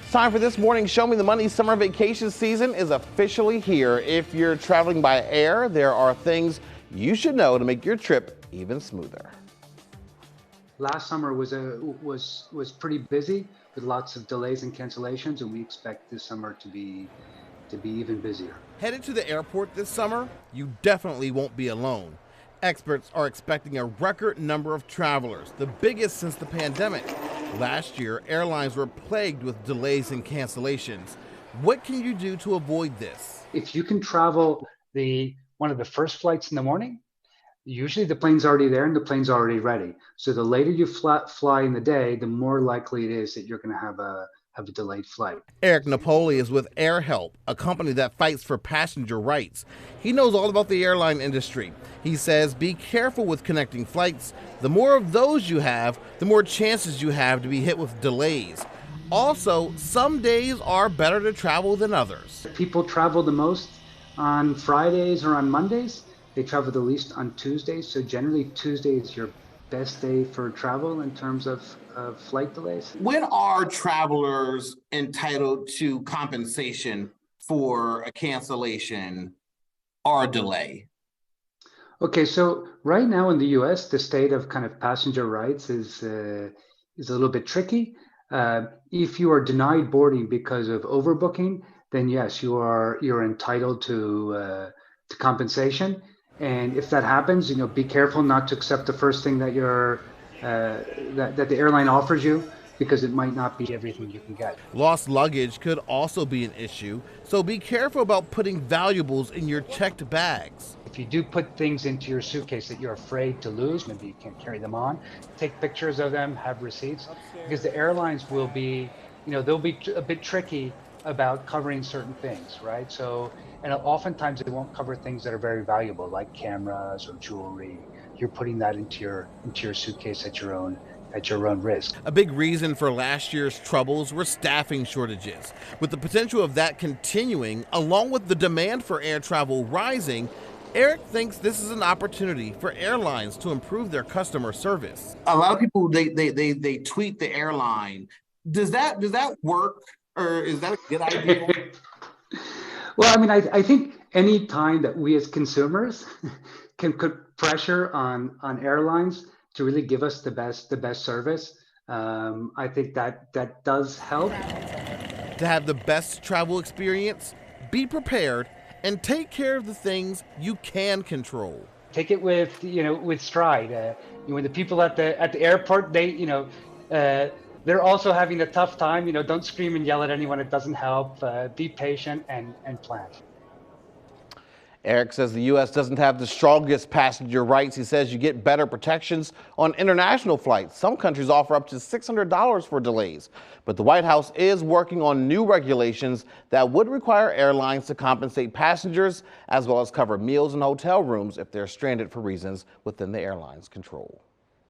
It's time for this morning's Show Me the Money. Summer vacation season is officially here. If you're traveling by air, there are things you should know to make your trip even smoother. Last summer was pretty busy with lots of delays and cancellations, and we expect this summer to be even busier. Headed to the airport this summer, you definitely won't be alone. Experts are expecting a record number of travelers, the biggest since the pandemic. Last year, airlines were plagued with delays and cancellations. What can you do to avoid this? If you can travel one of the first flights in the morning, usually the plane's already there and the plane's already ready. So the later you fly in the day, the more likely it is that you're going to have a delayed flight. Eric Napoli is with AirHelp, a company that fights for passenger rights. He knows all about the airline industry. He says be careful with connecting flights. The more of those you have, the more chances you have to be hit with delays. Also, some days are better to travel than others. People travel the most on Fridays or on Mondays. They travel the least on Tuesdays. So generally Tuesday is your best day for travel in terms of flight delays. When are travelers entitled to compensation for a cancellation or a delay? Okay, so right now in the U.S., the state of kind of passenger rights is a little bit tricky. If you are denied boarding because of overbooking, then yes, you're entitled to compensation. And if that happens, be careful not to accept the first thing that that the airline offers you, because it might not be everything you can get. Lost luggage could also be an issue, so be careful about putting valuables in your checked bags. If you do put things into your suitcase that you're afraid to lose, maybe you can't carry them on, take pictures of them, have receipts, because the airlines will be, they'll be a bit tricky about covering certain things, right? So, and oftentimes they won't cover things that are very valuable, like cameras or jewelry. You're putting that into your suitcase at your own risk. A big reason for last year's troubles were staffing shortages. With the potential of that continuing, along with the demand for air travel rising, Eric thinks this is an opportunity for airlines to improve their customer service. A lot of people they tweet the airline. Does that work, or is that a good idea? Well, I mean, I think any time that we as consumers can put pressure on airlines to really give us the best service, I think that does help. To have the best travel experience, be prepared and take care of the things you can control. Take it with stride. When the people at the airport, they're also having a tough time. Don't scream and yell at anyone. It doesn't help. Be patient and plan. Eric says the U.S. doesn't have the strongest passenger rights. He says you get better protections on international flights. Some countries offer up to $600 for delays. But the White House is working on new regulations that would require airlines to compensate passengers, as well as cover meals and hotel rooms if they're stranded for reasons within the airline's control.